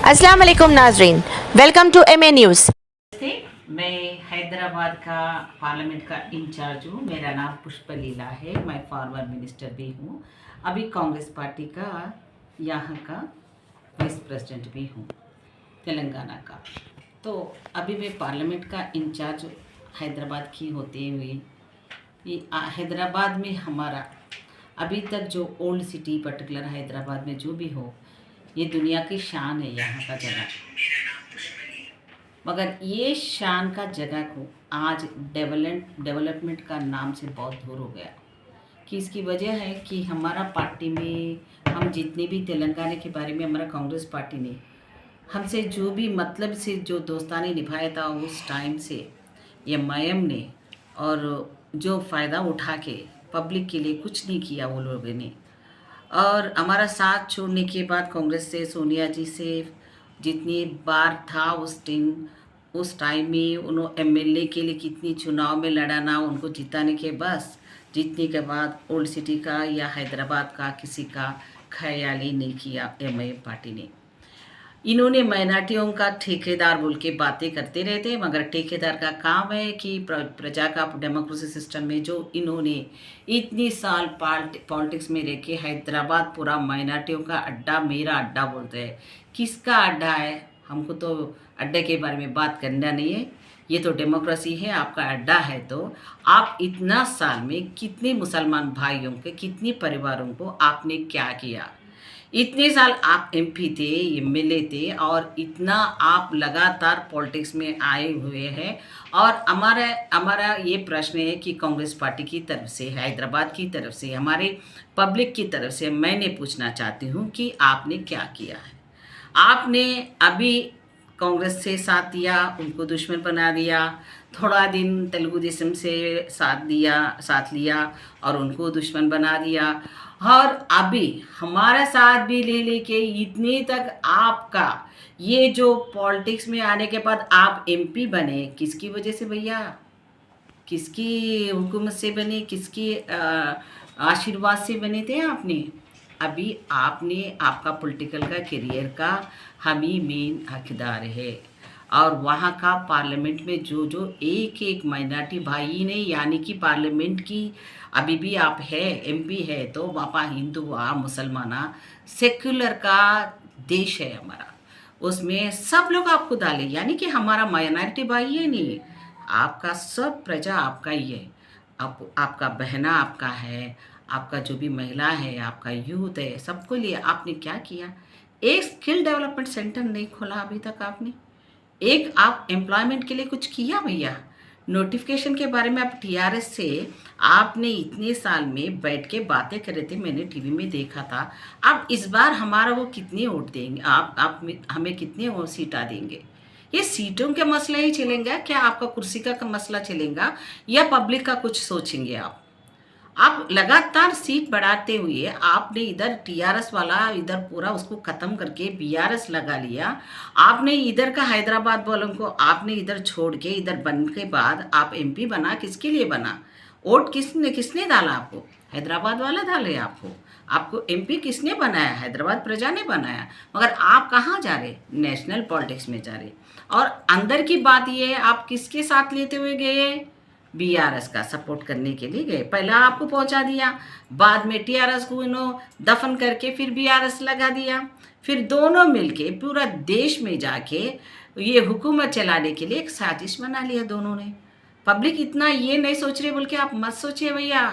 अस्सलाम वालेकुम नाजरीन, वेलकम टू एमए न्यूज़। नमस्ते। मैं हैदराबाद का पार्लियामेंट का इंचार्ज हूँ। मेरा नाम पुष्पलीला है। मैं फॉर्मर मिनिस्टर भी हूँ। अभी कांग्रेस पार्टी का यहाँ का वाइस प्रेसिडेंट भी हूँ, तेलंगाना का। तो अभी मैं पार्लियामेंट का इंचार्ज हैदराबाद की होते हुए हैदराबाद में हमारा अभी तक जो ओल्ड सिटी पर्टिकुलर हैदराबाद में जो भी हो, ये दुनिया की शान है यहाँ का जगह। मगर ये शान का जगह को आज डेवलपमेंट का नाम से बहुत दूर हो गया। कि इसकी वजह है कि हमारा पार्टी में हम जितने भी तेलंगाना के बारे में हमारा कांग्रेस पार्टी ने हमसे जो भी मतलब से जो दोस्तानी निभाया था, उस टाइम से ये एम ने और जो फ़ायदा उठा के पब्लिक के लिए कुछ नहीं किया वो लोगों ने। और हमारा साथ छोड़ने के बाद कांग्रेस से सोनिया जी से जितनी बार था उस टाइम में उन्होंने एमएलए के लिए कितनी चुनाव में लड़ाना, उनको जिताने के बस जीतने के बाद ओल्ड सिटी का या हैदराबाद का किसी का ख्याल ही नहीं किया एमआईएम पार्टी ने। इन्होंने माइनॉरिटियों का ठेकेदार बोल के बातें करते रहते हैं, मगर ठेकेदार का काम है कि प्रजा का डेमोक्रेसी सिस्टम में जो इन्होंने इतनी साल पॉलिटिक्स में रह के हैदराबाद पूरा माइनॉरिटियों का अड्डा, मेरा अड्डा बोलते हैं। किसका अड्डा है? हमको तो अड्डे के बारे में बात करना नहीं है। ये तो डेमोक्रेसी है, आपका अड्डा है। तो आप इतना साल में कितने मुसलमान भाइयों के, कितने परिवारों को आपने क्या किया? इतने साल आप एमपी थे, एमएलए थे और इतना आप लगातार पॉलिटिक्स में आए हुए हैं। और हमारा हमारा ये प्रश्न है कि कांग्रेस पार्टी की तरफ से, हैदराबाद की तरफ से, हमारे पब्लिक की तरफ से मैंने पूछना चाहती हूँ कि आपने क्या किया है? आपने अभी कांग्रेस से साथ दिया, उनको दुश्मन बना दिया। थोड़ा दिन तेलुगु देशम से साथ लिया और उनको दुश्मन बना दिया। और अभी हमारा साथ भी ले लेके इतने तक आपका ये जो पॉलिटिक्स में आने के बाद आप एमपी बने, किसकी वजह से भैया? किसकी हुकूमत से बने? किसकी आशीर्वाद से बने थे आपने? अभी आपने आपका पॉलिटिकल का करियर का हम ही मेन हकदार है। और वहाँ का पार्लियामेंट में जो जो एक एक माइनॉरिटी भाई ने, यानी कि पार्लियामेंट की अभी भी आप है एमपी है, तो वहाँ हिंदू वहाँ मुसलमाना सेक्युलर का देश है हमारा। उसमें सब लोग आपको डाले, यानी कि हमारा माइनॉरिटी भाई है नहीं, आपका सब प्रजा आपका ही है। आपका बहना आपका है, आपका जो भी महिला है, आपका यूथ है, सबको लिए आपने क्या किया? एक स्किल डेवलपमेंट सेंटर नहीं खोला अभी तक आपने। एक आप एम्प्लॉयमेंट के लिए कुछ किया भैया? नोटिफिकेशन के बारे में आप टीआरएस से आपने इतने साल में बैठ के बातें कर रहे थे, मैंने टीवी में देखा था। अब इस बार हमारा वो कितने वोट देंगे? आप हमें कितने वो सीटा देंगे? ये सीटों के मसला ही चलेंगे क्या? आपका कुर्सी का मसला चलेगा या पब्लिक का कुछ सोचेंगे आप लगातार सीट बढ़ाते हुए आपने इधर टीआरएस वाला इधर पूरा उसको ख़त्म करके बीआरएस लगा लिया। आपने इधर का हैदराबाद वालों को आपने इधर छोड़ के इधर बनने के बाद आप एमपी बना, किसके लिए बना? वोट किसने किसने डाला आपको? हैदराबाद वाला डाले आपको एमपी किसने बनाया? हैदराबाद प्रजा ने बनाया। मगर आप कहाँ जा रहे? नेशनल पॉलिटिक्स में जा रहे। और अंदर की बात ये है, आप किसके साथ लेते हुए गए? बीआरएस का सपोर्ट करने के लिए गए। पहला आपको पहुंचा दिया, बाद में टीआरएस को इन्होंने दफन करके फिर बीआरएस लगा दिया। फिर दोनों मिलके पूरा देश में जाके ये हुकूमत चलाने के लिए एक साजिश बना लिया दोनों ने। पब्लिक इतना ये नहीं सोच रहे बोल के आप मत सोचिए भैया।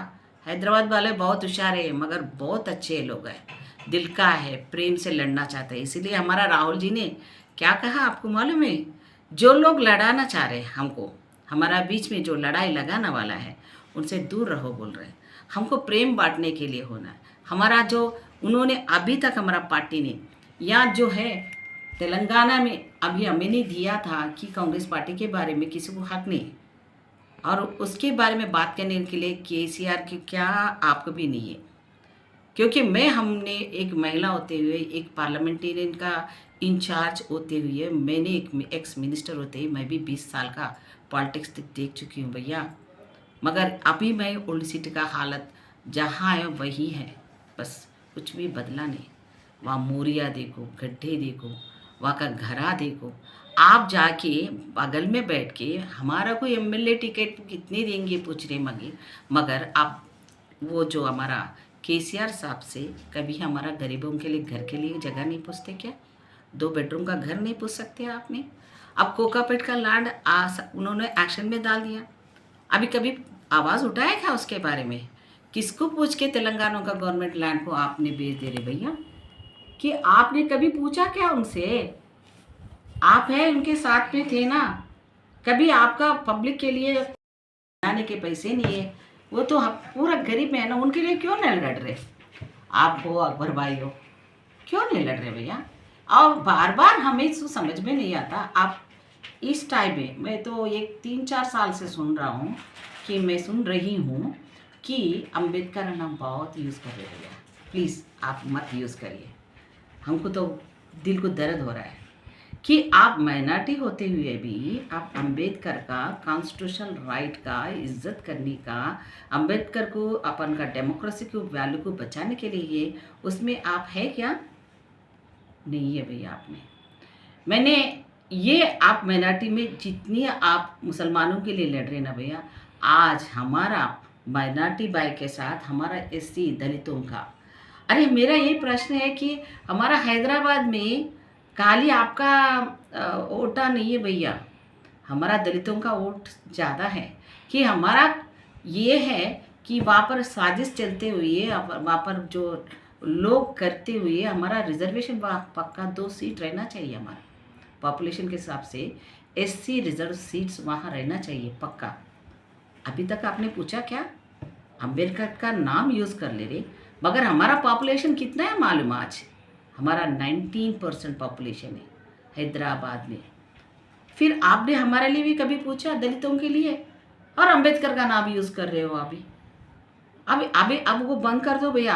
हैदराबाद वाले बहुत होशियार है, मगर बहुत अच्छे लोग हैं, दिल का है, प्रेम से लड़ना चाहते हैं। इसीलिए हमारा राहुल जी ने क्या कहा आपको मालूम है? जो लोग लड़ाना चाह रहे हैं हमको, हमारा बीच में जो लड़ाई लगाने वाला है, उनसे दूर रहो बोल रहे हैं। हमको प्रेम बांटने के लिए होना है। हमारा जो उन्होंने अभी तक हमारा पार्टी ने या जो है तेलंगाना में अभी हमें नहीं दिया था कि कांग्रेस पार्टी के बारे में किसी को हक नहीं, और उसके बारे में बात करने के लिए केसीआर की क्या आपको भी नहीं है। क्योंकि हमने एक महिला होते हुए, एक पार्लियामेंटेरियन का इंचार्ज होते हुए, मैंने एक एक्स मिनिस्टर होते हुए मैं भी 20 साल का पॉलिटिक्स देख चुकी हूँ भैया। मगर अभी मैं ओल्ड सिटी का हालत जहाँ है वही है, बस कुछ भी बदला नहीं। वहाँ मोरिया देखो, गड्ढे देखो, वहाँ का घरा देखो। आप जाके बगल में बैठ के हमारा कोई एमएलए टिकट कितने देंगे पूछ रहे मगर आप वो जो हमारा केसीआर साहब से कभी हमारा गरीबों के लिए घर के लिए जगह नहीं पूछते क्या? 2 बेडरूम का घर नहीं पूछ सकते आपने? अब कोकापेट का लैंड उन्होंने एक्शन में डाल दिया। अभी कभी आवाज़ उठाया क्या उसके बारे में? किसको पूछ के तेलंगाना का गवर्नमेंट लैंड को आपने बेच दे रहे भैया? कि आपने कभी पूछा क्या उनसे? आप हैं उनके साथ में थे ना? कभी आपका पब्लिक के लिए बनाने के पैसे नहीं है, वो तो पूरा गरीब है ना, उनके लिए क्यों नहीं लड़ रहे? आप हो अकबर भाई हो, क्यों नहीं लड़ रहे भैया? और बार बार हमें तो समझ में नहीं आता। आप इस टाइम में, मैं तो एक 3-4 साल से सुन रहा हूँ कि मैं सुन रही हूँ कि अम्बेडकर का नाम बहुत यूज़ कर रहे भैया। प्लीज़ आप मत यूज़ करिए, हमको तो दिल को दर्द हो रहा है कि आप माइनॉरिटी होते हुए भी आप अम्बेडकर का कॉन्स्टिट्यूशनल राइट का इज्जत करने का, अम्बेडकर को अपन का डेमोक्रेसी को वैल्यू को बचाने के लिए उसमें आप है क्या? नहीं है भैया आप में। मैंने ये आप माइनॉरिटी में जितनी आप मुसलमानों के लिए लड़ रहे ना भैया, आज हमारा माइनॉरिटी भाई के साथ हमारा एससी दलितों का, अरे मेरा ये प्रश्न है कि हमारा हैदराबाद में खाली आपका वोटा नहीं है भैया, हमारा दलितों का वोट ज़्यादा है। कि हमारा ये है कि वहाँ पर साजिश चलते हुए वहाँ पर जो लोग करते हुए हमारा रिजर्वेशन वहाँ पक्का 2 सीट रहना चाहिए। हमारा पॉपुलेशन के हिसाब से एससी रिजर्व सीट्स वहाँ रहना चाहिए पक्का। अभी तक आपने पूछा क्या? अम्बेडकर का नाम यूज़ कर ले रहे, मगर हमारा पॉपुलेशन कितना है मालूम? आज हमारा 19% पॉपुलेशन है हैदराबाद में। फिर आपने हमारे लिए भी कभी पूछा दलितों के लिए? और अम्बेडकर का नाम यूज़ कर रहे हो अभी। अब वो बंद कर दो भैया।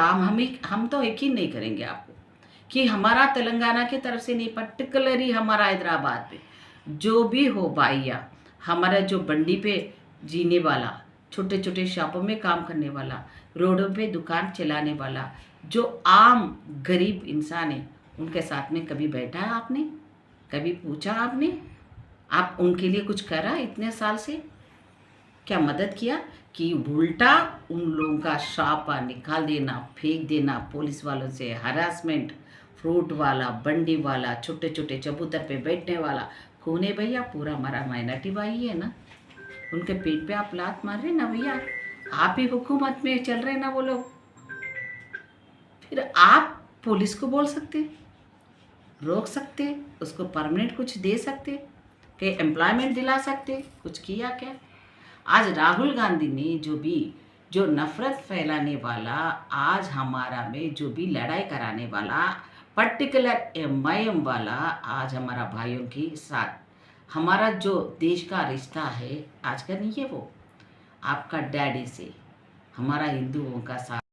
हम तो यकीन नहीं करेंगे आपको कि हमारा तेलंगाना की तरफ से नहीं, पर्टिकुलरली हमारा हैदराबाद पे जो भी हो भाइया, हमारा जो बंडी पे जीने वाला, छोटे छोटे शॉपों में काम करने वाला, रोडों पे दुकान चलाने वाला, जो आम गरीब इंसान है, उनके साथ में कभी बैठा है आपने? कभी पूछा आपने? आप उनके लिए कुछ करा इतने साल से? क्या मदद किया? कि उल्टा उन लोगों का शॉप निकाल देना, फेंक देना, पुलिस वालों से हरासमेंट, फ्रूट वाला, बंडी वाला, छोटे छोटे चबूतर पे बैठने वाला कौन है भैया? पूरा हमारा माइनॉरिटी भाई है ना। उनके पेट पे आप लात मार रहे ना भैया, आप ही हुकूमत में चल रहे ना वो लोग। फिर आप पुलिस को बोल सकते, रोक सकते, उसको परमानेंट कुछ दे सकते, कि एम्प्लॉयमेंट दिला सकते। कुछ किया क्या? आज राहुल गांधी ने जो नफरत फैलाने वाला, आज हमारा में जो भी लड़ाई कराने वाला, पर्टिकुलर एमआईएम वाला, आज हमारा भाइयों के साथ हमारा जो देश का रिश्ता है आज का नहीं है, वो आपका डैडी से हमारा हिंदुओं का साथ